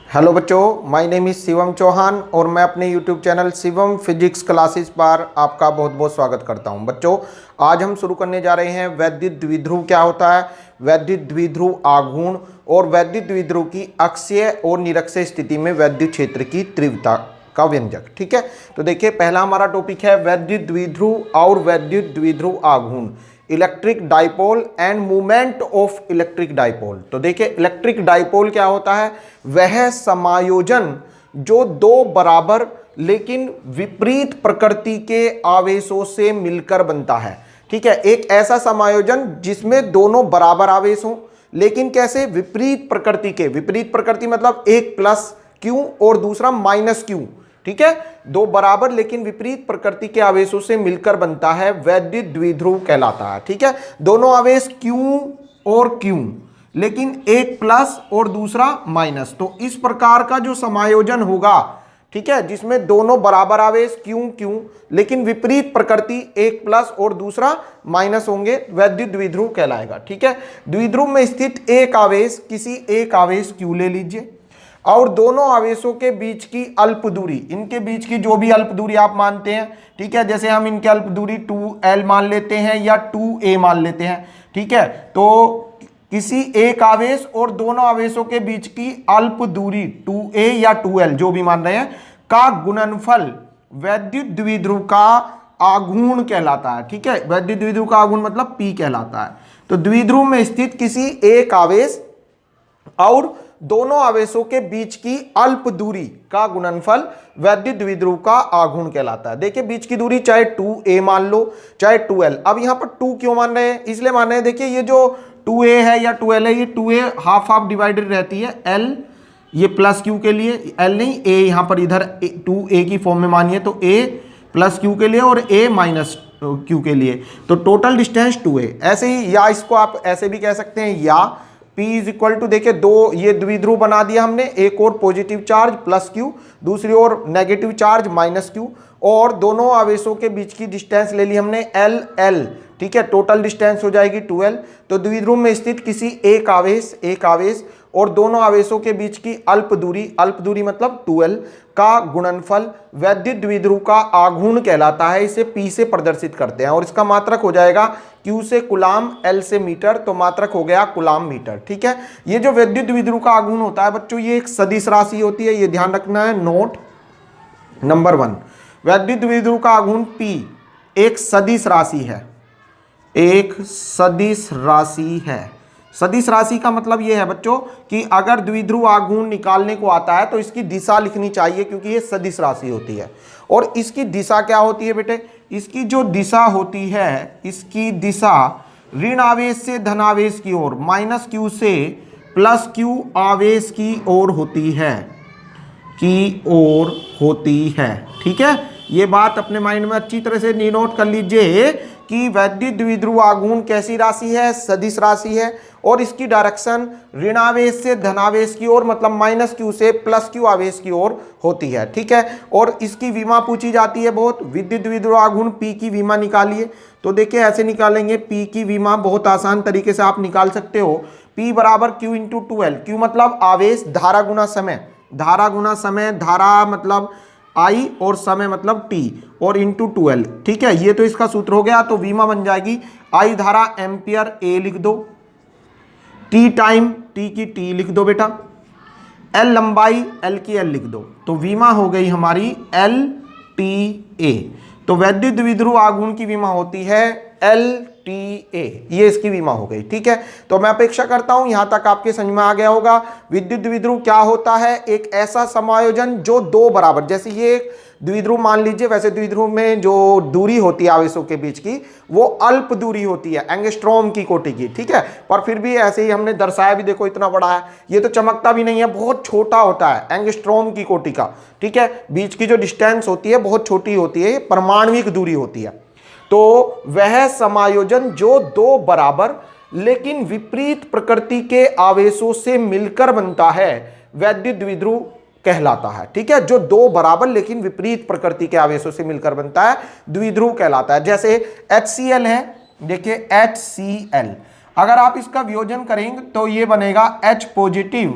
Hello बच्चों, my name is Shivam Chauhan और मैं अपने YouTube channel Shivam physics classes पर आपका बहुत बहुत स्वागत करता हूं। बच्चों, आज हम शुरू करने जा रहे हैं वैद्युत द्विध्रुव क्या होता है, वैद्युत द्विध्रुव आघूर्ण और वैद्युत द्विध्रुव की अक्षीय और निरक्षीय स्थिति में वैद्युत क्षेत्र की तीव्रता का व्यंजक। ठीक है, तो देखिए पहला हमारा टॉपिक है वैद्युत द्विध्रुव और वैद्युत द्विध्रुव आघूर्ण, electric dipole and movement of electric dipole. तो देखिए इलेक्ट्रिक डाइपोल क्या होता है, वह समायोजन जो दो बराबर लेकिन विपरीत प्रकृति के आवेशों से मिलकर बनता है। ठीक है, एक ऐसा समायोजन जिसमें दोनों बराबर आवेश हों लेकिन कैसे, विपरीत प्रकृति के। विपरीत प्रकृति मतलब एक प्लस क्यू और दूसरा माइनस क्यू। ठीक है, दो बराबर लेकिन विपरीत प्रकृति के आवेशों से मिलकर बनता है वैद्युत द्विध्रुव कहलाता है। ठीक है, दोनों आवेश Q और Q लेकिन एक प्लस और दूसरा माइनस। तो इस प्रकार का जो समायोजन होगा, ठीक है, जिसमें दोनों बराबर आवेश Q लेकिन विपरीत प्रकृति एक प्लस और दूसरा माइनस होंगे, वैद्युत द्विध्रुव कहलाएगा। ठीक है, द्विध्रुव में स्थित एक आवेश, किसी एक आवेश Q ले लीजिए और दोनों आवेशों के बीच की अल्प दूरी, इनके बीच की जो भी अल्प दूरी आप मानते हैं, ठीक है, जैसे हम इनकी अल्प दूरी 2L मान लेते हैं या 2A मान लेते हैं। ठीक है, तो किसी एक आवेश और दोनों आवेशों के बीच की अल्प दूरी 2A या 2L जो भी मान रहे हैं का गुणनफल वैद्युत द्विध्रुव का आघूर्ण कहलाता है। ठीक है, वैद्युत द्विध्रुव का आघूर्ण मतलब P कहलाता है। तो द्विध्रुव में स्थित किसी एक आवेश और दोनों आवेशों के बीच की अल्प दूरी का गुणनफल वैद्युत द्विध्रुव का आघूर्ण कहलाता है। देखिए बीच की दूरी चाहे 2A मान लो चाहे 2L। अब यहां पर 2 क्यों मान रहे हैं, इसलिए मान रहे हैं, देखिए ये जो 2A है या 2L है, ये 2A हाफ हाफ डिवाइडेड रहती है, L ये प्लस Q के लिए, L नहीं A, यहां पर इधर 2A की फॉर्म में मानिए तो A प्लस Q के लिए और A माइनस Q के लिए, तो टोटल डिस्टेंस 2A। ऐसे ही, या इसको आप ऐसे भी कह सकते हैं, या P इज इक्वल टू, देखिए दो ये द्विध्रुव बना दिया हमने, एक और पॉजिटिव चार्ज प्लस Q, दूसरी ओर नेगेटिव चार्ज माइनस Q, और दोनों आवेशों के बीच की डिस्टेंस ले ली हमने L। ठीक है, टोटल डिस्टेंस हो जाएगी 2L। तो द्विध्रुव में स्थित किसी एक आवेश और दोनों आवेशों के बीच की अल्प दूरी मतलब 2L का गुणनफल वैद्युत द्विध्रुव का आघूर्ण कहलाता है। इसे P से प्रदर्शित करते हैं और इसका मात्रक हो जाएगा Q से कुलाम, L से मीटर, तो मात्रक हो गया कुलाम मीटर। ठीक है, ये जो वैद्युत द्विध्रुव का आघूर्ण होता है बच्चों, ये एक सदिश राशि होती है, ये ध्यान रखना है, नोट नंबर 1। वैद्युत द्विध्रुव का आघूर्ण P एक सदिश राशि है, एक सदिश राशि है। सदिश राशि का मतलब यह है बच्चों कि अगर द्विध्रुव आघूर्ण निकालने को आता है तो इसकी दिशा लिखनी चाहिए, क्योंकि ये सदिश राशि होती है। और इसकी दिशा क्या होती है बेटे, इसकी जो दिशा होती है, इसकी दिशा ऋण आवेश से धन आवेश की ओर, माइनस Q से प्लस Q आवेश की ओर होती है, ठीक है, ये बात अपने माइंड में अच्छी तरह से नोट कर लीजिए कि वैद्युत द्विध्रुव आघूर्ण कैसी राशि है, सदिश राशि है, और इसकी डायरेक्शन ऋणावेश से धनावेश की ओर मतलब माइनस Q से प्लस Q आवेश की ओर होती है। ठीक है, और इसकी विमा पूछी जाती है बहुत, विद्युत द्विध्रुव आघूर्ण P की विमा निकालिए। तो देखिए ऐसे निकालेंगे, P की विमा बहुत आसान तरीके से आप निकाल सकते हो, P बराबर Q इंटू 2L। Q मतलब आवेश, धारा गुना समय, धारा मतलब I और समय मतलब T, और इंटू 2L। ठीक है, ये तो इसका सूत्र हो गया। तो विमा बन जाएगी I धारा एम्पियर A लिख दो, T टाइम, T की T लिख दो बेटा, L लंबाई, L की L लिख दो, तो विमा हो गई हमारी LTA। तो वैद्युत द्विध्रुव आघूर्ण की विमा होती है LTA, ये इसकी विमा हो गई। ठीक है, तो मैं अपेक्षा करता हूं यहां तक आपके समझ में आ गया होगा। विद्युत द्विध्रुव क्या होता है, एक ऐसा समायोजन जो दो बराबर, जैसे ये एक द्विध्रुव मान लीजिए, वैसे द्विध्रुव में जो दूरी होती है आवेशों के बीच की वो अल्प दूरी होती है, एंगस्ट्रॉम की कोटि की। ठीक है, पर फिर भी ऐसे ही हमने दर्शाया भी, देखो इतना बड़ा है, ये तो चमकता भी नहीं है, बहुत छोटा होता है, एंगस्ट्रॉम की कोटि का। ठीक है, बीच की जो डिस्टेंस होती है बहुत छोटी होती है, परमाणुक दूरी होती है। तो वह समायोजन जो दो बराबर लेकिन विपरीत प्रकृति के आवेशों से मिलकर बनता है वैद्युत द्विध्रुव कहलाता है। ठीक है, जो दो बराबर लेकिन विपरीत प्रकृति के आवेशों से मिलकर बनता है द्विध्रुव कहलाता है। जैसे HCl है, देखिए HCl, अगर आप इसका वियोजन करेंगे तो ये बनेगा H positive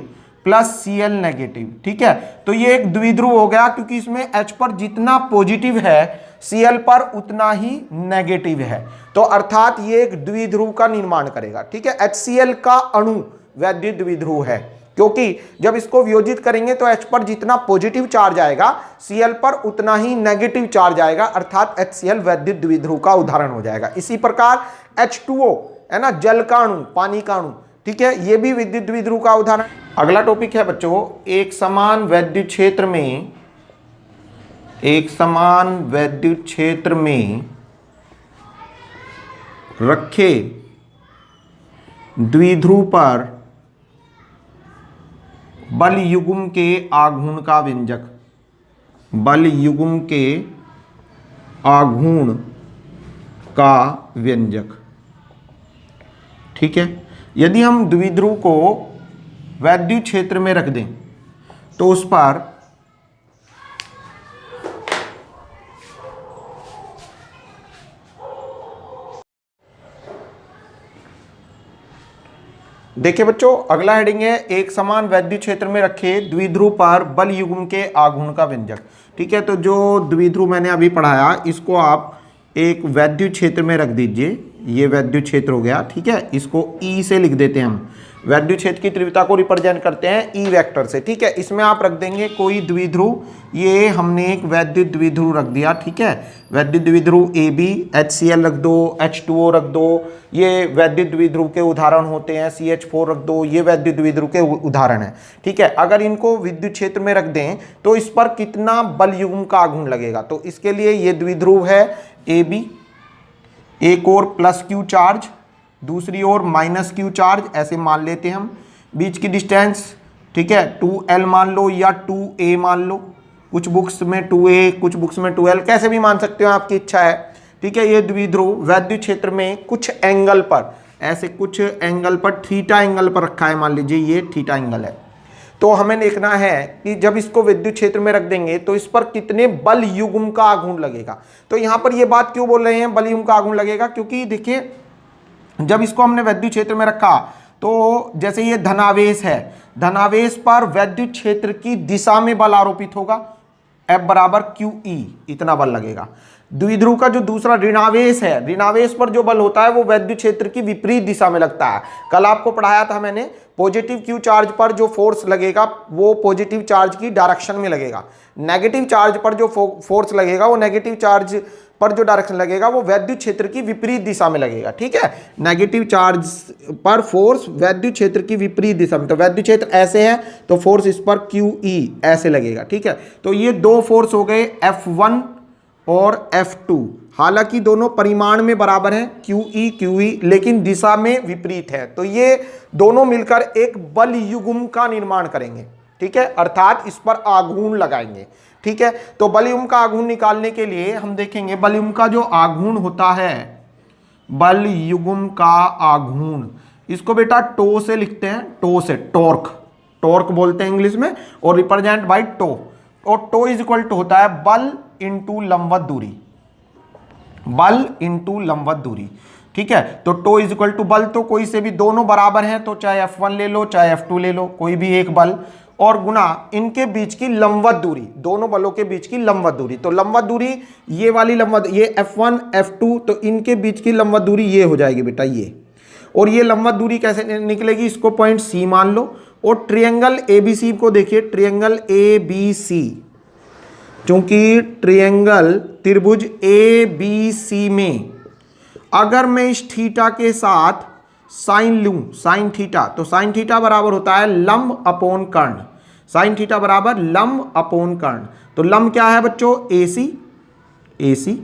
plus Cl negative. ठीक है, तो ये एक द्विध्रुव हो गया क्योंकि इसमें H पर जितना पॉजिटिव है Cl पर उतना ही नेगेटिव है, तो अर्थात ये एक द्विध्रुव का निर्माण करेगा। ठीक है, HCl का अणु वैद्युत द्विध्रुव है क्योंकि जब इसको वियोजित करेंगे तो H पर जितना पॉजिटिव चार्ज आएगा Cl पर उतना ही नेगेटिव चार्ज आएगा, अर्थात HCl वैद्युत द्विध्रुव का उदाहरण हो जाएगा। इसी प्रकार H2O है ना, जल का अणु, पानी का अणु, ठीक है, ये भी विद्युत द्विध्रुव का उदाहरण। अगला टॉपिक है बच्चों, एक समान वैद्युत क्षेत्र में, एक समान वैद्युत क्षेत्र में रखे द्विध्रुव पर बल युग्म के आघूर्ण का व्यंजक, बल युग्म के आघूर्ण का व्यंजक। ठीक है, यदि हम द्विध्रुव को वैद्युत क्षेत्र में रख दें तो उस पर देखिए बच्चों, अगला हेडिंग है एक समान वैद्युत क्षेत्र में रखे द्विध्रुव पर बल युग्म के आघूर्ण का व्यंजक। ठीक है, तो जो द्विध्रुव मैंने अभी पढ़ाया इसको आप एक वैद्युत क्षेत्र में रख दीजिए, ये वैद्युत क्षेत्र हो गया। ठीक है, इसको E से लिख देते हैं हम, वैद्युत क्षेत्र की तीव्रता को रिप्रेजेंट करते हैं E वेक्टर से। ठीक है, इसमें आप रख देंगे कोई द्विध्रुव, ये हमने एक वैद्युत द्विध्रुव रख दिया। ठीक है, वैद्युत द्विध्रुव AB, HCl रख दो, H2O रख दो, ये वैद्युत द्विध्रुव के उदाहरण होते हैं, CH4 रख दो, ये वैद्युत द्विध्रुव के उदाहरण है। ठीक है, अगर इनको विद्युत क्षेत्र में रख दें तो इस पर कितना बल युग्म का आघूर्ण लगेगा, तो इसके लिए ये द्विध्रुव है AB, एक और प्लस Q चार्ज, दूसरी ओर माइनस Q चार्ज, ऐसे मान लेते हैं हम। बीच की डिस्टेंस, ठीक है, 2L मान लो या 2A मान लो, कुछ बुक्स में 2A, कुछ बुक्स में 2L, कैसे भी मान सकते हो, आपकी इच्छा है। ठीक है, ये द्विध्रुव वैद्युत क्षेत्र में कुछ एंगल पर, ऐसे कुछ एंगल पर, थीटा एंगल पर रखा है, मान लीजिए ये थीटा एंगल है। तो हमें देखना है कि जब इसको विद्युत क्षेत्र में रख देंगे तो इस पर कितने बल युग्म का आघूर्ण लगेगा। तो यहां पर ये बात क्यों बोल रहे हैं बल युग्म का आघूर्ण लगेगा, क्योंकि देखिए जब इसको हमने वैद्युत क्षेत्र में रखा तो जैसे ये धनावेश है, धनावेश पर वैद्युत क्षेत्र की दिशा में बल आरोपित होगा, F बराबर QE, इतना बल लगेगा। द्विध्रुव का जो दूसरा ऋणावेश है, ऋणावेश पर जो बल होता है वो वैद्युत क्षेत्र की विपरीत दिशा में लगता है। कल आपको पढ़ाया था मैंने, पॉजिटिव Q चार्ज पर जो फोर्स लगेगा वो पॉजिटिव चार्ज की डायरेक्शन में लगेगा, नेगेटिव चार्ज पर जो फोर्स लगेगा वो नेगेटिव चार्ज पर जो डायरेक्शन लगेगा वो वैद्युत क्षेत्र की विपरीत दिशा में लगेगा। ठीक है, नेगेटिव चार्ज पर फोर्स वैद्युत क्षेत्र की विपरीत दिशा में, तो वैद्युत क्षेत्र ऐसे है तो फोर्स इस पर QE ऐसे लगेगा। ठीक है, तो ये दो फोर्स हो गए F1 और F2, हालांकि दोनों परिमाण में बराबर हैं QE, लेकिन दिशा में विपरीत है, तो ये दोनों मिलकर एक बल युग्म का निर्माण करेंगे। ठीक है, अर्थात इस पर आघूर्ण लगाएंगे। ठीक है, तो बल युग्म का आघूर्ण निकालने के लिए हम देखेंगे बल युग्म का जो आघूर्ण होता है, बल युग्म का आघूर्ण, इसको बेटा टो से लिखते हैं, टो से, टॉर्क बोलते हैं इंग्लिश में, और रिप्रेजेंट बाय टो, और टो इज इक्वल टू होता है बल इंटू लंबवत दूरी, बल इंटू लंबवत दूरी। ठीक है, तो टो इज इक्वल टू बल, तो कोई से भी दोनों बराबर हैं, तो चाहे F1 ले लो चाहे F2 ले लो, कोई भी एक बल, और गुना इनके बीच की लंबवत दूरी, दोनों बलों के बीच की लंबवत दूरी। तो लंबवत दूरी ये वाली लंबवत, ये F1 F2, तो इनके बीच की लंबवत दूरी ये हो जाएगी बेटा ये, और ये लंबवत दूरी कैसे निकलेगी, इसको पॉइंट C मान लो, और ट्रायंगल ABC को देखिए, ट्रायंगल ABC, क्योंकि ट्रायंगल त्रिभुज ABC में अगर मैं इस थीटा के साथ साइन लूं, साइन थीटा, तो साइन थीटा बराबर होता है लंब अपॉन कर्ण, साइन थीटा बराबर लंब अपॉन कर्ण। तो लंब क्या है बच्चों, AC,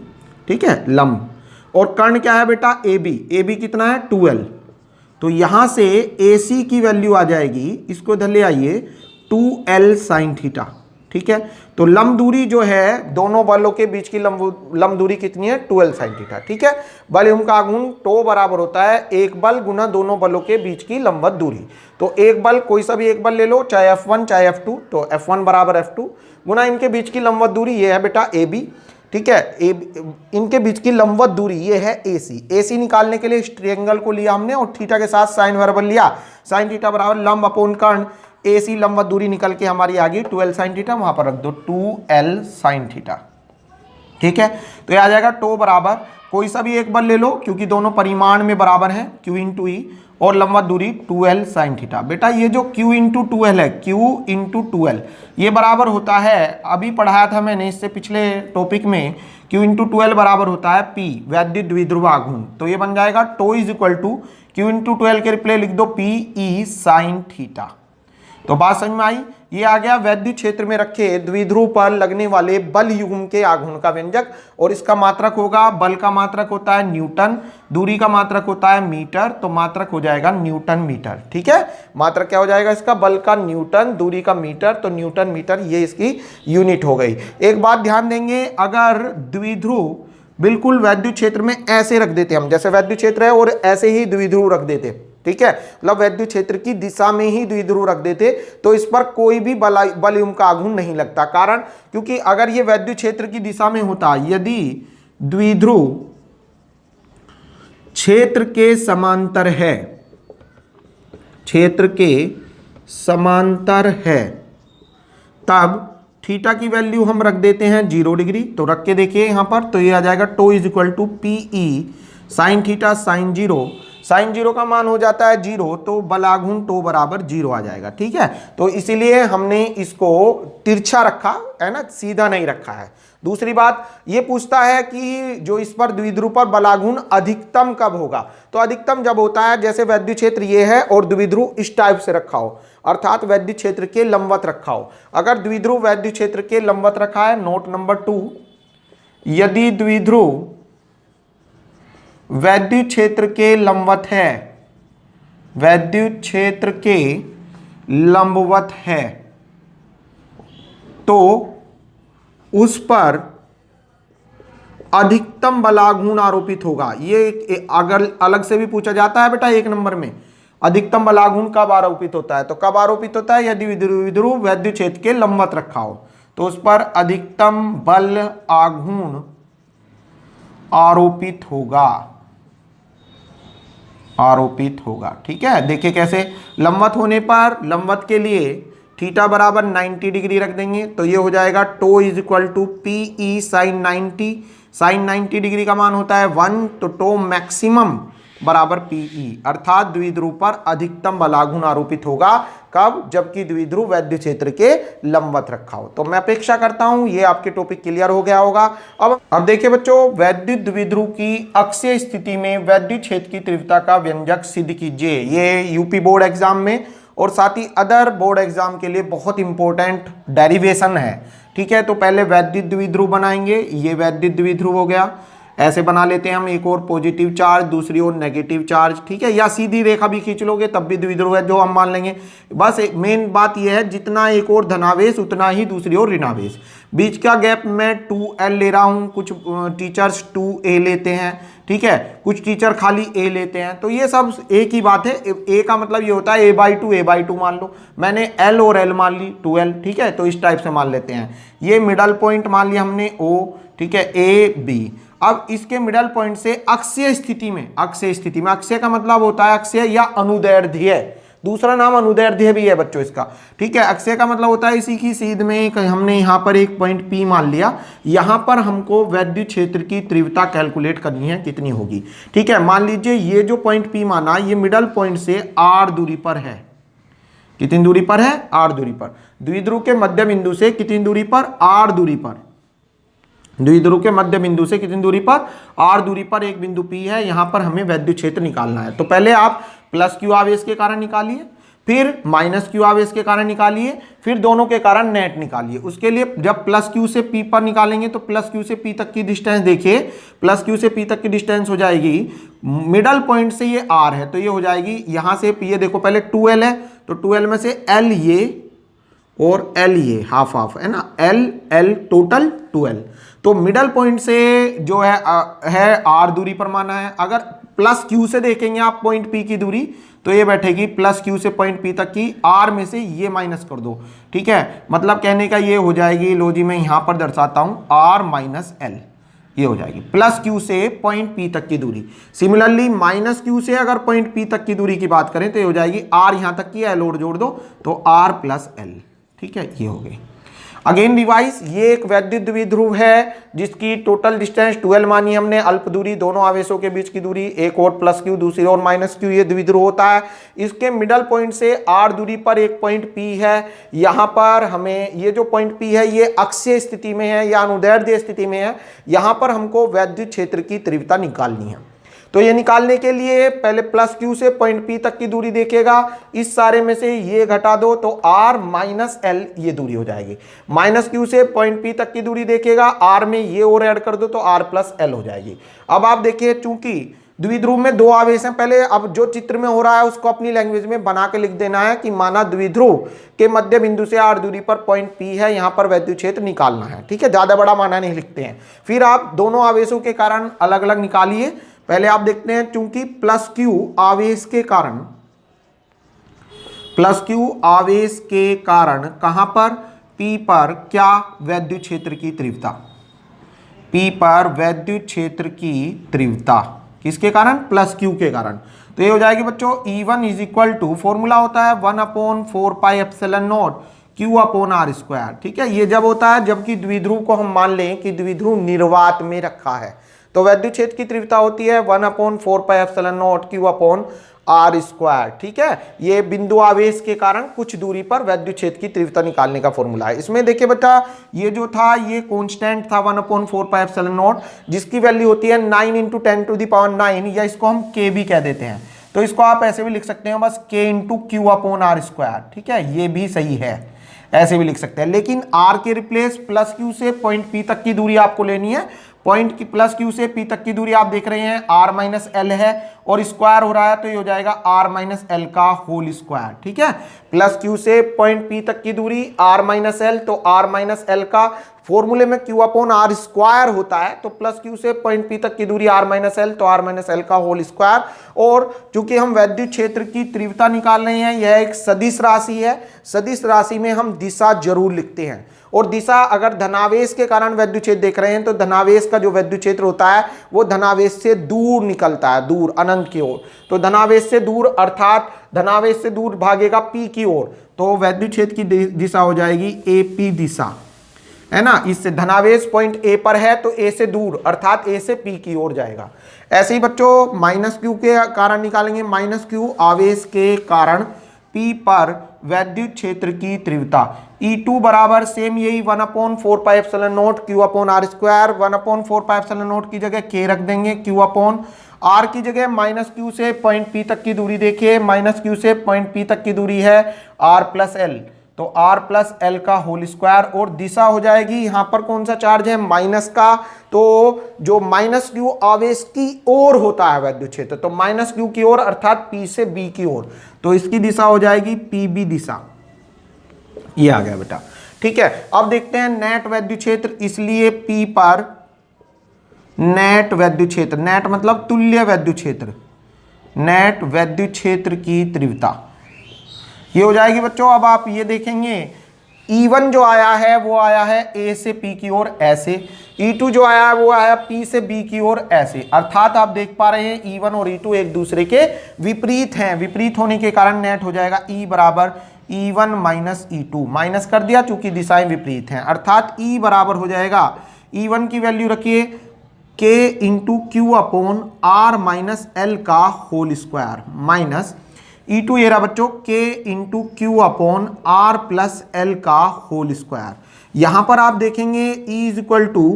ठीक है, लंब, और कर्ण क्या है बेटा AB कितना है 2L, तो यहां से AC की वैल्यू आ जाएगी, इसको इधर ले आइए, 2L साइन थीटा। ठीक है, तो लंब दूरी जो है दोनों बलों के बीच की लंब दूरी कितनी है, 2L साइन थीटा। ठीक है, बल युग्म का आघूर्ण टो बराबर होता है एक बल गुना दोनों बलों के बीच की लंबवत दूरी। तो एक बल, कोई सा भी एक बल ले लो, चाहे F1 चाहे F2, तो F1 बराबर F2 गुना इनके बीच की लंबवत दूरी ये है बेटा AB। ठीक है, इनके बीच की लंबवत दूरी ये है AC निकालने के लिए इस ट्रायंगल को लिया हमने और थीटा के साथ साइन वेरिएबल लिया, साइन थीटा बराबर लंब अपॉन कर्ण, ए सी लंबवत दूरी निकल के हमारी आ गई 2l साइन थीटा, वहां पर रख दो 2l साइन थीटा। ठीक है, तो ये आ जाएगा टो बराबर कोई सा भी एक बल ले लो क्योंकि दोनों परिमाण में बराबर है, Q इंटू ई, और लंबवत दूरी 2l साइन थीटा। बेटा ये जो Q इंटू 2l है, Q इंटू 2l, ये बराबर होता है, अभी पढ़ाया था मैंने इससे पिछले टॉपिक में, Q इंटू 2l बराबर होता है P, वैद्युत द्विध्रुव आघूर्ण। तो ये बन जाएगा टो is equal to Q into 2l के रिप्ले लिख दो P E साइन थीटा। तो बात समझ में आई। ये आ गया वैद्युत क्षेत्र में रखे द्विध्रुव पर लगने वाले बल युग्म के आघूर्ण का व्यंजक, और इसका मात्रक होगा, बल का मात्रक होता है न्यूटन, दूरी का मात्रक होता है मीटर, तो मात्रक हो जाएगा न्यूटन मीटर। ठीक है, मात्रक क्या हो जाएगा इसका, बल का न्यूटन, दूरी का मीटर, तो न्यूटन मीटर ये इसकी यूनिट हो गई। एक बात ध्यान देंगे, अगर द्विध्रुव बिल्कुल वैद्युत क्षेत्र में ऐसे रख देते हम, जैसे वैद्युत क्षेत्र है और ऐसे ही द्विध्रुव रख देते, ठीक है, मतलब वैद्युत क्षेत्र की दिशा में ही द्विध्रुव रख देते, तो इस पर कोई भी बल युग्म का आघूर्ण नहीं लगता। कारण, क्योंकि अगर ये वैद्युत क्षेत्र की दिशा में होता, यदि द्विध्रुव क्षेत्र के समांतर है, क्षेत्र के समांतर है, तब थीटा की वैल्यू हम रख देते हैं 0 डिग्री। तो रख के देखिए यहां पर, तो ये आ जाएगा टो is equal to PE sine theta sine 0, sine 0 का मान हो जाता है 0, तो बल आघूर्ण टो बराबर 0 आ जाएगा। ठीक है, तो इसीलिए हमने इसको तिरछा रखा है ना, सीधा नहीं रखा है। दूसरी बात ये पूछता है कि जो इस पर द्विध्रुव पर बलाघूर्ण अधिकतम कब होगा, तो अधिकतम जब होता है जैसे वैद्युत क्षेत्र ये है और द्विध्रुव इस टाइप से रखा हो, अर्थात वैद्युत क्षेत्र के लंबवत रखा हो। अगर द्विध्रुव वैद्युत क्षेत्र के लंबवत रखा है, नोट नंबर 2, यदि द्विध्रुव वैद्युत क्षेत्र के लंबवत है, वैद्युत क्षेत्र के लंबवत है, तो उस पर अधिकतम बलाघूर्ण आरोपित होगा। ये अगर अलग से भी पूछा जाता है बेटा 1 नंबर में, अधिकतम बलाघूर्ण कब आरोपित होता है, तो कब आरोपित होता है, यदि द्विध्रुव वैद्युत क्षेत्र के लंबवत रखा हो, तो उस पर अधिकतम बल आघूर्ण आरोपित होगा, आरोपित होगा। ठीक है, देखिए कैसे, लंबवत होने पर, लंबवत के लिए थीटा बराबर 90 डिग्री रख देंगे, तो ये हो जाएगा टो is equal to PE sine 90, sine 90 degree का मान होता है 1, तो टो मैक्सिमम बराबर PE, अर्थात द्विध्रुव पर अधिकतम बलाघूर्ण आरोपित होगा कब, जबकि द्विध्रुव वैद्युत क्षेत्र के लंबवत रखा हो। तो मैं अपेक्षा करता हूं ये आपके टॉपिक क्लियर हो गया होगा। अब देखिए बच्चों, वैद्युत द्विध्रुव की अक्षीय स्थिति में वैद्युत क्षेत्र की तीव्रता का व्यंजक सिद्ध कीजिए। ये यूपी बोर्ड एग्जाम में और साथ ही अदर बोर्ड एग्जाम के लिए बहुत इंपॉर्टेंट डेरिवेशन है। ठीक है, तो पहले वैद्युत द्विध्रुव बनाएंगे, ये वैद्युत द्विध्रुव हो गया, ऐसे बना लेते हैं हम, एक और पॉजिटिव चार्ज, दूसरी ओर नेगेटिव चार्ज। ठीक है, या सीधी रेखा भी खींच लोगे तब भी द्विध्रुव है, जो हम मान लेंगे। बस मेन बात यह है, जितना एक और धनावेश उतना ही दूसरी ओर ऋणावेश। बीच का गैप मैं 2l ले रहा हूं, कुछ टीचर्स 2a लेते हैं, ठीक है, कुछ टीचर खाली a लेते हैं, तो ये सब एक ही बात है। a का मतलब ये होता है a/2 मान लो, मैंने l और l मान ली 2l। ठीक है, तो इस टाइप से मान लेते हैं। ये मिडल पॉइंट मान लिया हमने O, ठीक है, A B। अब इसके मिडल पॉइंट से अक्षीय स्थिति में, अक्षीय स्थिति में, अक्षीय का मतलब होता है अक्षीय या अनुदैर्ध्य, दूसरा नाम अनुदैर्ध्य भी है बच्चों इसका। ठीक है, अक्षीय का मतलब होता है इसी की सीध में हमने यहाँ पर एक पॉइंट P मान लिया, यहाँ पर हमको वैद्युत क्षेत्र की तीव्रता कैलकुलेट करनी है, कितनी होगी। ठीक है, मान लीजिए ये जो पॉइंट P माना, ये मिडल पॉइंट से r दूरी पर है। कितनी दूरी पर है, r दूरी पर। द्विध्रुव के मध्य बिंदु से कितनी दूरी पर, r दूरी पर। द्विध्रुव के मध्य बिंदु से कितनी दूरी पर, r दूरी पर एक बिंदु P है, यहां पर हमें वैद्युत क्षेत्र निकालना है। तो पहले आप प्लस Q आवेश के कारण निकालिए, फिर माइनस Q आवेश के कारण निकालिए, फिर दोनों के कारण नेट निकालिए। उसके लिए जब प्लस Q से P पर निकालेंगे तो प्लस Q से P तक की डिस्टेंस देखिए, प्लस Q से P तक की डिस्टेंस हो जाएगी, मिडल पॉइंट से ये R है, तो ये हो जाएगी यहां से ये देखो पहले 2l है, तो 2l में से l ये और l ये हाफ हाफ है ना, l टोटल 2l। तो मिडल पॉइंट से जो है r दूरी पर माना है। अगर प्लस Q से देखेंगे आप पॉइंट P की दूरी, तो ये बैठेगी प्लस Q से पॉइंट P तक की, r में से ये माइनस कर दो। ठीक है, मतलब कहने का ये हो जाएगी, लो जी मैं यहां पर दर्शाता हूं r माइनस l, ये हो जाएगी प्लस क्यू से पॉइंट पी तक की दूरी। सिमिलरली माइनस क्यू से अगर पॉइंट पी तक की दूरी की बात करें तो ये हो जाएगी आर, यहां तक की एल और जोड़ दो तो आर प्लस एल। ठीक है, ये हो गई। अगेन रिवाइज, ये एक वैद्युत द्विध्रुव है जिसकी टोटल डिस्टेंस 12 मानी हमने, अल्प दूरी, दोनों आवेशों के बीच की दूरी, एक और प्लस क्यू दूसरी और माइनस क्यू, ये द्विध्रुव होता है। इसके मिडल पॉइंट से आर दूरी पर एक पॉइंट पी है। यहां पर हमें ये जो पॉइंट पी है ये अक्षीय स्थिति में है या अनुदैर्ध्य स्थिति में है। यहां पर हमको वैद्युत क्षेत्र की तीव्रता निकालनी है। तो ये निकालने के लिए पहले प्लस क्यू से पॉइंट पी तक की दूरी देखेगा, इस सारे में से ये घटा दो तो आर माइनस एल ये दूरी हो जाएगी। माइनस क्यू से पॉइंट पी तक की दूरी देखेगा, आर में ये और ऐड कर दो तो आर प्लस एल हो जाएगी। अब आप देखिए, चूंकि द्विध्रुव में दो आवेश हैं, पहले अब जो चित्र में हो रहा है उसको अपनी लैंग्वेज में बना के लिख देना है कि माना द्विध्रुव के मध्य बिंदु से आर दूरी पर पॉइंट पी है, यहां पर वैद्युत क्षेत्र निकालना है। ठीक है, ज्यादा बड़ा माना नहीं लिखते हैं। फिर आप दोनों आवेशों के कारण अलग अलग निकालिए। पहले आप देखते हैं, चूंकि प्लस क्यू आवेश के कारण, प्लस क्यू आवेश के कारण कहां पर, पी पर क्या वैद्युत क्षेत्र की तीव्रता, पी पर वैद्युत क्षेत्र की तीव्रता किसके कारण, प्लस क्यू के कारण। तो ये हो जाएगी बच्चों E1 is equal to, formula होता है 1/4πε0 Q अपॉन आर स्क्वायर। ठीक है, ये जब होता है जबकि द्विध्रुव को हम मान लें कि द्विध्रुव निर्वात में रखा है, तो वैद्युत क्षेत्र की तीव्रता होती है 1/4πε0 Q अपॉन आर स्क्वायर। ठीक है, ये बिंदु आवेश के कारण कुछ दूरी पर वैद्युत क्षेत्र की तीव्रता निकालने का फॉर्मूला है। इसमें देखिए बेटा, ये जो था ये कांस्टेंट था 1/4πε0, जिसकी वैल्यू होती है 9 × 10⁹, या इसको हम k भी कह देते हैं। तो इसको आप ऐसे भी लिख सकते हैं बस k × Q upon are square. ठीक है, ये भी सही है, ऐसे भी लिख सकते हैं। लेकिन r के रिप्लेस प्लस क्यू से पॉइंट p तक की दूरी आपको लेनी है। पॉइंट की प्लस क्यू से p तक की दूरी आप देख रहे हैं r माइनस एल है और स्क्वायर हो रहा है, तो ये हो जाएगा r माइनस एल का होल स्क्वायर। ठीक है, प्लस क्यू से पॉइंट p तक की दूरी r माइनस एल, तो r माइनस एल का फॉर्मूले में q अपॉन आर स्क्वायर होता है, तो प्लस क्यू से पॉइंट p तक की दूरी r माइनस एल, तो r माइनस एल का होल स्क्वायर। और चूंकि हम वैद्युत क्षेत्र की तीव्रता निकाल रहे हैं, यह एक सदिश राशि है, सदिश राशि में हम दिशा जरूर लिखते हैं। और दिशा, अगर धनावेश के कारण वैद्युत क्षेत्र देख रहे हैं तो धनावेश का जो वैद्युत क्षेत्र होता है वो धनावेश से दूर निकलता है, दूर अनंत की ओर। तो धनावेश से दूर अर्थात धनावेश से दूर भागेगा p की ओर, तो वैद्युत क्षेत्र की दिशा हो जाएगी AP दिशा, है ना। इससे धनावेश पॉइंट A पर है तो A से दूर अर्थात A से P की ओर जाएगा। ऐसे ही बच्चों माइनस क्यू के कारण निकालेंगे, माइनस क्यू आवेश के कारण P पर वैद्युत क्षेत्र की तीव्रता E2 बराबर सेम यही 1/4πε0 Q अपॉन आर स्क्वायर। 1/4πε0 की जगह K रख देंगे, Q अपॉन R की जगह माइनस क्यू से पॉइंट P तक की दूरी देखिए, माइनस क्यू से पॉइंट P तक की दूरी है R प्लस एल, तो R प्लस एल का होल स्क्वायर। और दिशा हो जाएगी, यहां पर कौन सा चार्ज है, माइनस का, तो जो माइनस क्यू आवेश की ओर होता है वैद्युत क्षेत्र, तो माइनस क्यू की ओर अर्थात P से B की ओर, तो इसकी दिशा हो जाएगी PB दिशा। ये आ गया बेटा। ठीक है, अब देखते हैं नेट वैद्युत क्षेत्र। इसलिए P पर नेट वैद्युत क्षेत्र, नेट मतलब तुल्य वैद्युत क्षेत्र, नेट वैद्युत क्षेत्र की तीव्रता ये हो जाएगी बच्चों। अब आप ये देखेंगे E1 जो आया है वो आया है A से P की ओर ऐसे, E2 जो आया है वो आया P से B की ओर ऐसे, अर्थात आप देख पा रहे हैं E1 और E2 एक दूसरे के विपरीत हैं। विपरीत होने के कारण नेट हो जाएगा E बराबर E1 माइनस E2, माइनस कर दिया चूंकि दिशाएं विपरीत हैं, अर्थात E बराबर हो जाएगा, E1 की वैल्यू रखिए K into Q upon R minus L का होल स्क्वायर, माइनस E2 ये रहा बच्चों K into Q upon R plus L का होल स्क्वायर। यहां पर आप देखेंगे E is equal to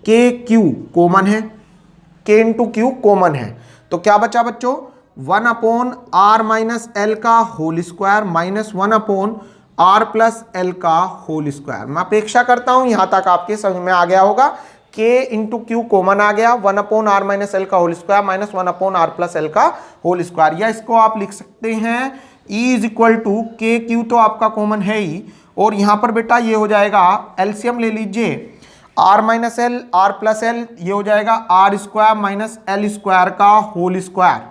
K Q common है, K इंटू क्यू कॉमन है, तो क्या बचा बच्चों 1 अपॉन R माइनस एल का whole square minus 1 upon R plus L का होल स्क्वायर। मैं अपेक्षा करता हूं यहां तक आपके समझ में आ गया होगा। K इंटू क्यू कॉमन आ गया, 1 अपॉन R माइनस एल का whole square minus 1 upon R plus L का होल स्क्वायर, या इसको आप लिख सकते हैं E is equal to K Q तो आपका कॉमन है ही, और यहां पर बेटा ये हो जाएगा एलसीएम ले लीजिए R minus L R plus L, ये हो जाएगा R square minus L square का whole square.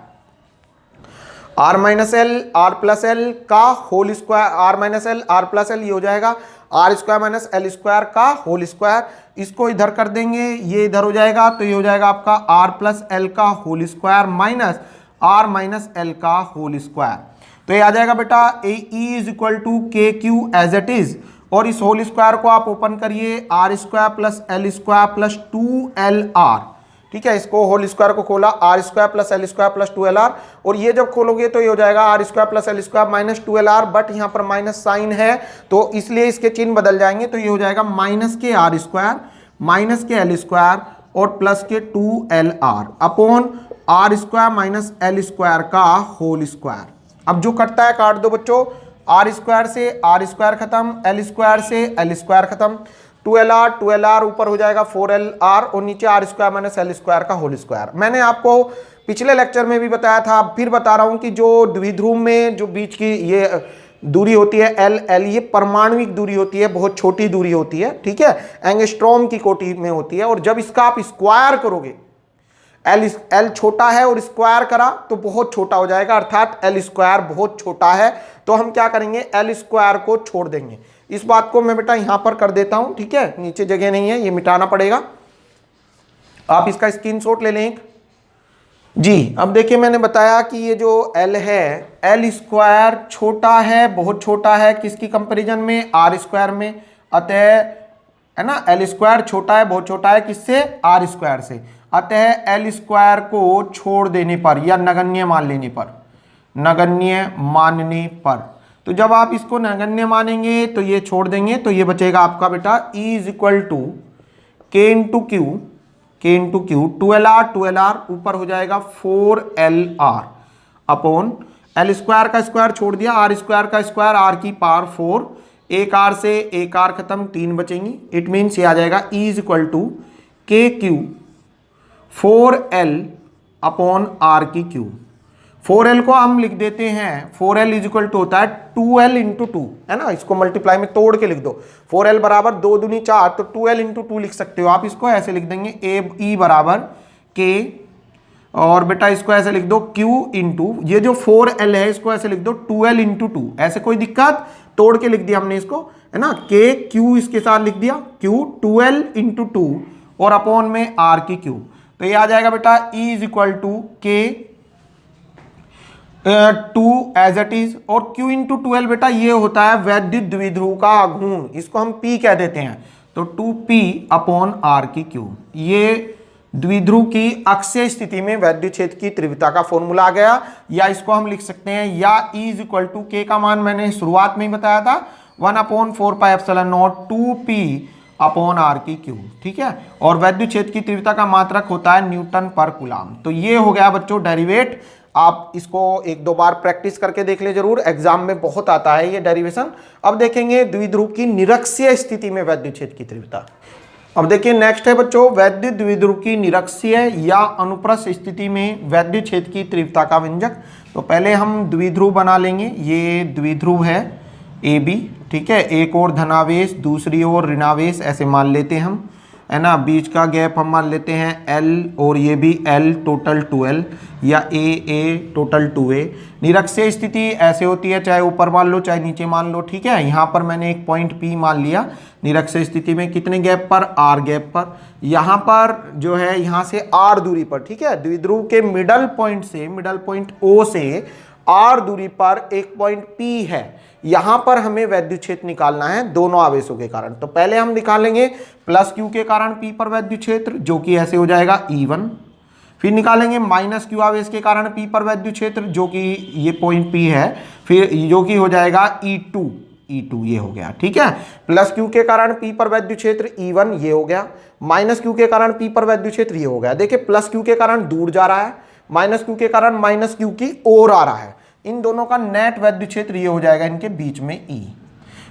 R minus L R plus L का whole square, R minus L R plus L, ये हो जाएगा R square minus L square का whole square. इसको इधर कर देंगे, ये इधर हो जाएगा, तो ये हो जाएगा आपका आर प्लस एल का whole square minus R minus L का होल स्क्वायर। तो ये आ जाएगा बेटा A E is equal to K Q as it is, और इस होल स्क्वायर को आप ओपन करिए, R square plus L square plus 2LR। ठीक है, इसको होल स्क्वायर को खोला, R square plus L square plus 2LR, और ये जब खोलोगे तो ये हो जाएगा R square plus L square minus 2LR, but यहाँ पर माइनस साइन है तो इसलिए इसके चिन्ह बदल जाएंगे, तो ये हो जाएगा minus K R square minus K L square और plus K 2LR upon are square minus L square का होल स्क्वायर। अब जो कटता है काट दो बच्चों, आर स्क्वायर से आर स्क्वायर खत्म, एल स्क्वायर से एल स्क्वायर खत्म, 2LR ऊपर हो जाएगा 4LR और नीचे R square minus L square का होल स्क्वायर। मैंने आपको पिछले लेक्चर में भी बताया था, फिर बता रहा हूं कि जो द्विध्रुव में जो बीच की ये दूरी होती है L, ये परमाणुविक दूरी होती है, बहुत छोटी दूरी होती है। ठीक है, एंगस्ट्रॉम की कोटि में होती है, और जब इसका आप स्क्वायर करोगे, L छोटा है और स्क्वायर करा तो बहुत छोटा हो जाएगा, अर्थात L स्क्वायर बहुत छोटा है, तो हम क्या करेंगे, L स्क्वायर को छोड़ देंगे। इस बात को मैं बेटा यहां पर कर देता हूं, ठीक है, नीचे जगह नहीं है, ये मिटाना पड़ेगा, आप इसका स्क्रीनशॉट ले लें एक। जी, अब देखिए मैंने बताया कि ये जो L है, L स्क्वायर छोटा है, बहुत छोटा है, किसकी कंपैरिजन में, आर स्क्वायर में, अतः है ना, L स्क्वायर छोटा है, बहुत छोटा है, किससे, आर स्क्वायर से, अतः L स्क्वायर को छोड़ देने पर या नगण्य मान लेने पर, नगण्य मानने पर, तो जब आप इसको नगण्य मानेंगे तो ये छोड़ देंगे, तो ये बचेगा आपका बेटा E is equal to k into Q 2LR ऊपर हो जाएगा 4LR अपॉन L स्क्वायर का स्क्वायर छोड़ दिया, आर स्क्वायर का स्क्वायर आर की पावर 4, एक आर से एक आर खत्म, 3 बचेंगी, इट मीन्स ये आ जाएगा E is equal to K Q 4L upon R की क्यू। 4L को हम लिख देते हैं, 4L इज इक्वल टू होता है 2L इंटू 2, है ना, इसको मल्टीप्लाई में तोड़ के लिख दो, 4L बराबर 2 दूनी 4, तो 2L इंटू 2 लिख सकते हो आप, इसको ऐसे लिख देंगे E बराबर K, और बेटा इसको ऐसे लिख दो Q इंटू, ये जो 4L है इसको ऐसे लिख दो 2L इंटू 2, ऐसे कोई दिक्कत, तोड़ के लिख दिया हमने इसको, है ना, K Q इसके साथ लिख दिया, Q 2L इंटू 2 और अपॉन में R की Q, तो ये आ जाएगा बेटा E is equal to K 2 as it is, और Q इंटू 2L बेटा ये होता है वैद्युत द्विध्रुव का आघूर्ण, इसको हम P कह देते हैं, तो 2P अपॉन R की Q, ये द्विध्रुव की अक्षीय स्थिति में वैद्युत क्षेत्र की तीव्रता का फॉर्मूला आ गया, या इसको हम लिख सकते हैं, या E is equal to K का मान मैंने शुरुआत में ही बताया था 1/4πε0 2P अपॉन R की Q, ठीक है, और वैद्युत क्षेत्र की तीव्रता का मात्रक होता है न्यूटन पर कूलम। तो ये हो गया बच्चों डेरिवेट, आप इसको एक दो बार प्रैक्टिस करके देख ले जरूर, एग्जाम में बहुत आता है ये डेरिवेशन। अब देखेंगे द्विध्रुव की निरक्षीय स्थिति में वैद्युत क्षेत्र की तीव्रता। अब देखिए नेक्स्ट है बच्चों, वैद्युत द्विध्रुव की निरक्षीय या अनुप्रस्थ स्थिति में वैद्युत क्षेत्र की तीव्रता का व्यंजक। तो पहले हम द्विध्रुव बना लेंगे, ये द्विध्रुव है AB, ठीक है, एक और धनावेश दूसरी ओर ऋणावेश, ऐसे मान लेते हैं हम, है ना, बीच का गैप हम मान लेते हैं L, और ये भी L टोटल 2L, या A टोटल 2A। निरक्षीय स्थिति ऐसे होती है, चाहे ऊपर मान लो चाहे नीचे मान लो, ठीक है, यहाँ पर मैंने एक पॉइंट P मान लिया, निरक्षीय स्थिति में कितने गैप पर, R गैप पर, यहाँ पर जो है यहाँ से R दूरी पर, ठीक है, द्विध्रुव के मिडल पॉइंट O से R दूरी पर एक पॉइंट P है, यहां पर हमें वैद्युत क्षेत्र निकालना है दोनों आवेशों के कारण। तो पहले हम निकालेंगे प्लस Q के कारण P पर वैद्युत क्षेत्र, जो कि ऐसे हो जाएगा E1, फिर निकालेंगे माइनस Q आवेश के कारण P पर वैद्युत क्षेत्र, जो कि ये पॉइंट P है, फिर जो कि हो जाएगा E2 ये हो गया, ठीक है, प्लस Q के कारण P पर वैद्युत क्षेत्र E1 ये हो गया, माइनस Q के कारण P पर वैद्युत क्षेत्र ये हो गया। देखिए प्लस Q के कारण दूर जा रहा है, माइनस Q के कारण माइनस Q की ओर आ रहा है, इन दोनों का नेट वैद्युत क्षेत्र ये हो जाएगा इनके बीच में E।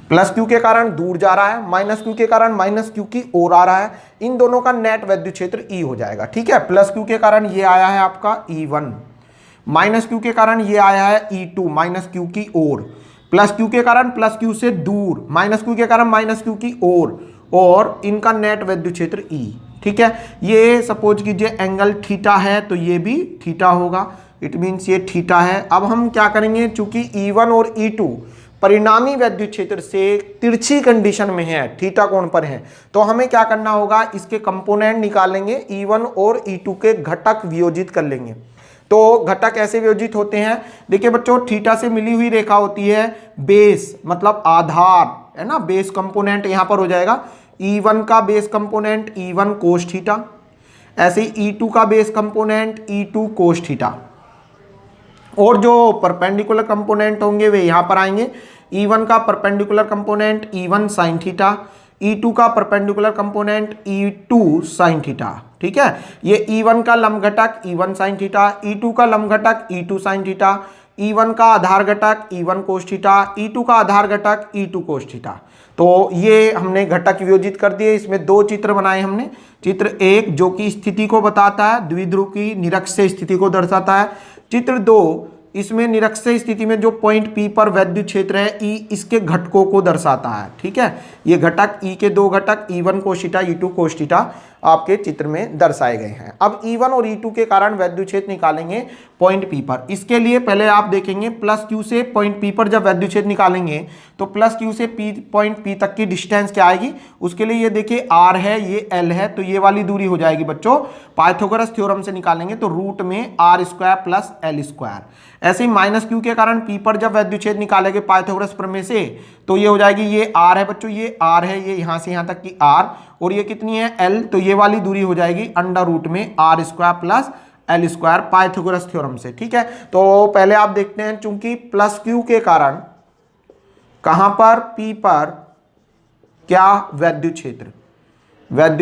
प्लस Q के कारण दूर जा रहा है, माइनस Q के कारण माइनस Q की ओर आ रहा है, इन दोनों का नेट वैद्युत क्षेत्र E हो जाएगा, ठीक है। प्लस Q के कारण ये आया है आपका E1, माइनस Q के कारण ये आया है E2 माइनस Q की ओर, प्लस Q के कारण प्लस Q से दूर, माइनस Q के कारण माइनस Q की ओर, और इनका नेट वैद्युत क्षेत्र E, ठीक है। ये सपोज कीजिए एंगल थीटा है तो ये भी थीटा होगा, इट मीन्स ये थीटा है। अब हम क्या करेंगे, चूंकि E1 और E2 परिणामी वैद्युत क्षेत्र से तिरछी कंडीशन में है, थीटा कोण पर है, तो हमें क्या करना होगा, इसके कंपोनेंट निकालेंगे, E1 और E2 के घटक वियोजित कर लेंगे। तो घटक ऐसे वियोजित होते हैं, देखिए बच्चों, थीटा से मिली हुई रेखा होती है बेस, मतलब आधार है ना, बेस कंपोनेंट यहां पर हो जाएगा E1 का base component E1 cos theta, ऐसे ही E2 का base component E2 cos theta, और जो परपेंडिकुलर कंपोनेंट होंगे वे यहां पर आएंगे। E1 का perpendicular component E1 sine theta, E2 का perpendicular component E2 sine theta. ठीक है, ये E1 का लंब घटक E1 साइन थीटा, E2 का लंब घटक E2 साइन थीटा, E1 का आधार घटक E1 कोस थीटा, E2 का आधार घटक E2 कोस थीटा। तो ये हमने घटक वियोजित कर दिए। इसमें दो चित्र बनाए हमने, चित्र एक जो कि स्थिति को बताता है, द्विध्रुव की निरक्षीय स्थिति को दर्शाता है। चित्र दो, इसमें निरक्षीय स्थिति में जो पॉइंट P पर वैद्युत क्षेत्र है E, इसके घटकों को दर्शाता है। ठीक है, ये घटक E के दो घटक E1 cos theta E2 cos theta आपके चित्र में दर्शाए गए हैं। अब E1 और E2 के कारण वैद्युत क्षेत्र निकालेंगे पॉइंट P पर। इसके लिए पहले आप देखेंगे प्लस Q से पॉइंट P पर जब वैद्युत क्षेत्र निकालेंगे तो प्लस Q से पॉइंट P तक की डिस्टेंस क्या आएगी, उसके लिए ये देखिए R है, ये L है, तो ये वाली दूरी हो जाएगी बच्चों, पाइथागोरस थ्योरम से निकालेंगे तो रूट में R square plus L square. ऐसे ही माइनस Q के कारण P पर जब वैद्युत क्षेत्र निकालेंगे पाइथागोरस प्रमेय से तो ये हो जाएगी, ये R है बच्चों, ये R है, ये यहां से यहां तक की R, और ये कितनी है L, तो ये वाली दूरी हो जाएगी अंडर रूट में R square plus L square Pythagoras theorem से। ठीक है, तो पहले आप देखते हैं, चूंकि प्लस Q के कारण कहां पर P पर क्या वैद्युत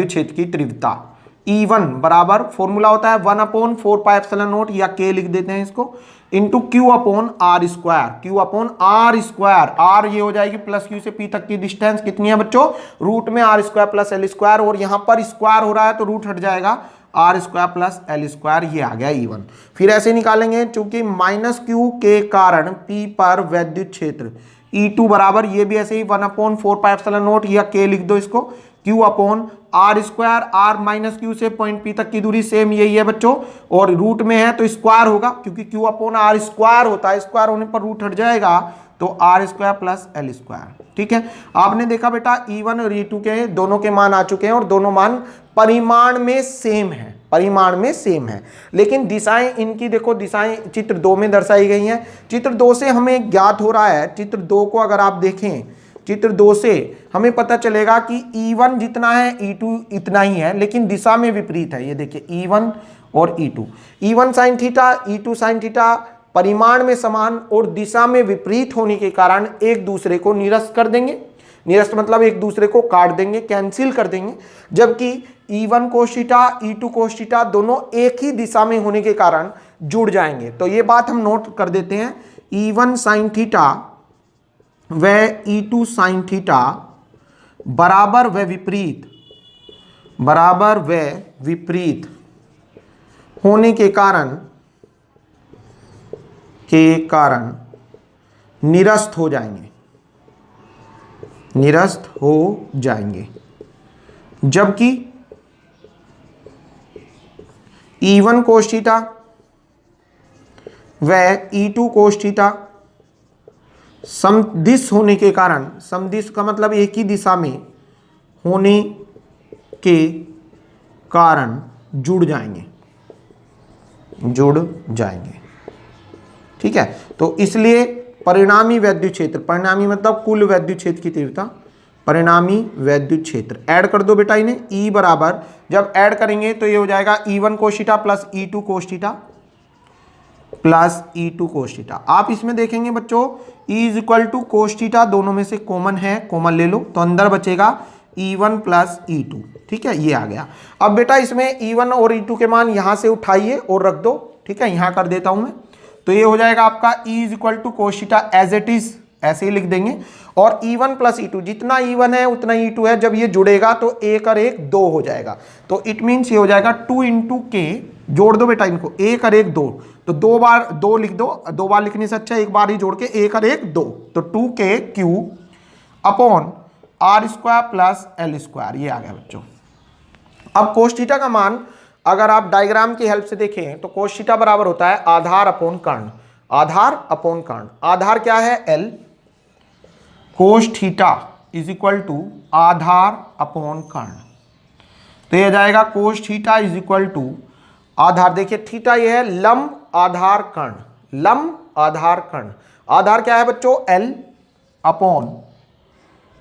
क्षेत्र की तीव्रता E1 बराबर फॉर्मूला होता है 1/4πε0, या K लिख देते हैं इसको, into Q/R square, Q/R square. R ये हो जाएगी प्लस Q से P तक की डिस्टेंस कितनी है बच्चों, रूट में R square plus L square, और यहां पर स्क्वायर हो रहा है तो रूट हट जाएगा, R square plus L square, ये आ गया E1। फिर ऐसे निकालेंगे, चूंकि माइनस Q के कारण P पर वैद्युत क्षेत्र E2 बराबर, ये भी ऐसे ही 1/4πε0, या K लिख दो इसको, Q/R square, R minus Q से पॉइंट P तक की दूरी सेम यही है बच्चों, और रूट में है तो स्क्वायर होगा, क्योंकि Q/R स्क्वायर होता है, स्क्वायर होने पर रूट हट जाएगा, तो R square plus L square. ठीक है, आपने देखा बेटा E1 और E2 के दोनों के मान आ चुके हैं, और दोनों मान परिमाण में सेम है, लेकिन दिशाएं इनकी देखो, दिशाएं चित्र 2 में दर्शाई गई हैं। चित्र 2 से हमें ज्ञात हो रहा है, चित्र 2 को अगर आप देखें, चित्र 2 से हमें पता चलेगा कि E1 जितना है E2 इतना ही है, लेकिन दिशा में विपरीत है। ये देखिए E1 और E2, E1 sine theta E2 sine theta परिमाण में समान और दिशा में विपरीत होने के कारण एक दूसरे को निरस्त कर देंगे, निरस्त मतलब एक दूसरे को काट देंगे, कैंसिल कर देंगे, जबकि E1 cos theta E2 cos theta दोनों एक ही दिशा में होने के कारण जुड़ जाएंगे। तो ये बात हम नोट कर देते हैं, E1 साइन थीटा व E2 साइन थीटा बराबर व विपरीत होने के कारण निरस्त हो जाएंगे, जबकि E1 कोस थीटा व E2 कोस थीटा समदिश होने के कारण, समदिश का मतलब एक ही दिशा में होने के कारण जुड़ जाएंगे। ठीक है, तो इसलिए परिणामी वैद्युत क्षेत्र, परिणामी मतलब कुल वैद्युत क्षेत्र की तीव्रता, परिणामी वैद्युत क्षेत्र ऐड कर दो बेटा इन्हें, E बराबर जब ऐड करेंगे तो ये हो जाएगा E1 cos theta plus E2 cos theta plus E2 cos theta. आप इसमें देखेंगे बच्चों E is equal to cos theta, दोनों में से कॉमन है, कॉमन ले लो, तो अंदर बचेगा E1 प्लस E2। ठीक है, ये आ गया। अब बेटा इसमें E1 और E2 के मान यहां से उठाइए और रख दो। ठीक है, यहां कर देता हूं मैं, तो ये हो जाएगा आपका E is equal to cos theta as it is, ऐसे ही लिख देंगे, और E1 प्लस E2, जितना E1 है उतना E2 है, जब ये जुड़ेगा तो 1 और 1 2 हो जाएगा, तो इट मीन्स ये हो जाएगा 2 इंटू K, जोड़ दो बेटा इनको, 1 और 1 2, तो 2 बार 2 लिख दो, 2 बार लिखने से अच्छा एक बार ही जोड़ के 1 और 1 2, तो 2KQ upon R square plus L square, ये आ गया बच्चों। अब कोस थीटा का मान अगर आप डायग्राम की हेल्प से देखें तो कोस थीटा बराबर होता है आधार अपॉन कर्ण, आधार अपॉन कर्ण। आधार क्या है L, cos theta is equal to आधार अपॉन कर्ण। तो ये जाएगा cos theta is equal to आधार, देखिए थीटा ये है लंब आधार कर्ण, लंब आधार कर्ण। आधार क्या है बच्चों L अपॉन,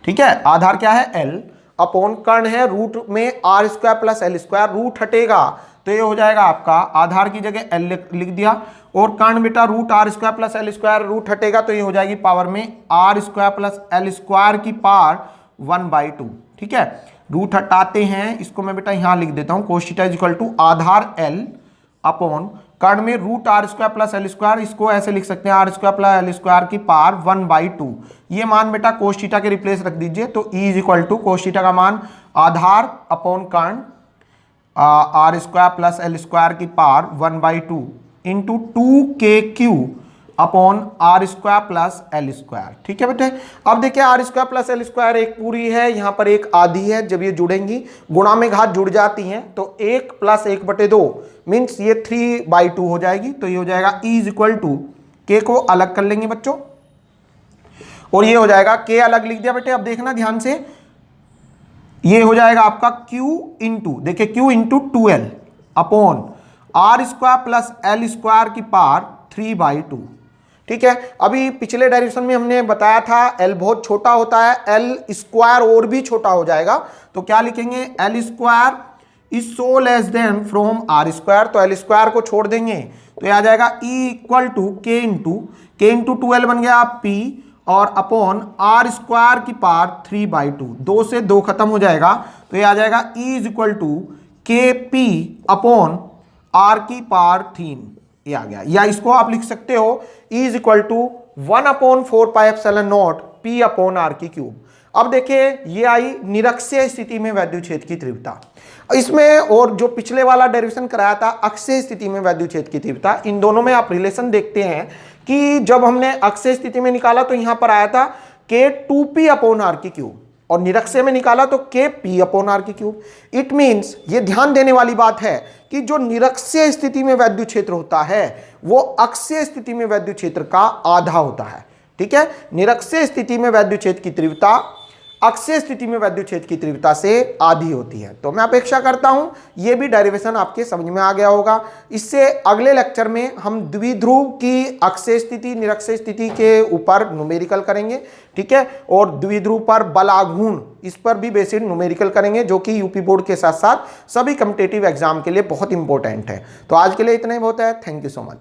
ठीक है, आधार क्या है L अपॉन कर्ण है रूट में R square plus L square, root हटेगा तो ये हो जाएगा आपका आधार की जगह L लिख दिया, और कर्ण बेटा root R square plus L square, root हटेगा तो ये हो जाएगी पावर में R square plus L square की पावर 1/2। ठीक है, रूट हटाते हैं, इसको मैं बेटा यहां लिख देता हूं, cos theta is equal to आधार L अपॉन कर्ण में root R square plus L square, इसको ऐसे लिख सकते हैं R square plus L square की पावर 1/2। ये मान बेटा कोस थीटा के रिप्लेस रख दीजिए, तो E is equal to cos theta का मान आधार अपॉन कर्ण R square plus L square की power 1/2 into 2KQ upon are square plus L square. ठीक है बेटे, अब देखिए R square plus L square एक पूरी है, यहाँ पर एक आधी है, जब ये जुड़ेंगी गुणा में घात जुड़ जाती हैं तो 1 + 1/2 मीन्स ये 3/2 हो जाएगी। तो ये हो जाएगा E इज इक्वल टू, के को अलग कर लेंगे बच्चों और ये हो जाएगा, के अलग लिख दिया बेटे। अब देखना ध्यान से, ये हो जाएगा आपका Q इंटू, देखिए Q into 2L upon are square plus L square की पावर 3/2। ठीक है, अभी पिछले डेरिवेशन में हमने बताया था L बहुत छोटा होता है, L स्क्वायर और भी छोटा हो जाएगा, तो क्या लिखेंगे L square is so less than from r square, तो एल स्क्वायर को छोड़ देंगे तो ये आ जाएगा E equal to k into 2L बन गया P और अपॉन आर स्क्वायर की पावर 3/2, 2 से 2 खत्म हो जाएगा तो ये आ जाएगा E इज इक्वल टू के पी अपॉन आर की पावर 3, ये आ गया। या इसको आप लिख सकते हो E is equal to 1/4πε0 P upon R की क्यूब। अब देखिए ये आई निरक्षीय स्थिति में वैद्युत क्षेत्र की तीव्रता, इसमें और जो पिछले वाला डेरिवेशन कराया था अक्षीय स्थिति में वैद्युत क्षेत्र की तीव्रता, इन दोनों में आप रिलेशन देखते हैं कि जब हमने अक्षीय स्थिति में निकाला तो यहां पर आया था के 2P अपॉन आर की क्यूब और निरक्षीय में निकाला तो के P अपॉन आर की क्यूब। इट मीन्स, ये ध्यान देने वाली बात है कि जो निरक्षीय स्थिति में वैद्युत क्षेत्र होता है वो अक्षीय स्थिति में वैद्युत क्षेत्र का आधा होता है। ठीक है, निरक्षीय स्थिति में वैद्युत क्षेत्र की तीव्रता अक्षीय स्थिति में वैद्युत क्षेत्र की तीव्रता से आधी होती है। तो मैं अपेक्षा करता हूं यह भी डेरिवेशन आपके समझ में आ गया होगा। इससे अगले लेक्चर में हम द्विध्रुव की अक्षीय स्थिति निरक्षीय स्थिति के ऊपर न्यूमेरिकल करेंगे। ठीक है, और द्विध्रुव पर बल आघूर्ण, इस पर भी बेसिक न्यूमेरिकल करेंगे, जो कि यूपी बोर्ड के साथ साथ सभी कॉम्पिटिटिव एग्जाम के लिए बहुत इंपॉर्टेंट है। तो आज के लिए इतना ही बहुत है। Thank you so much.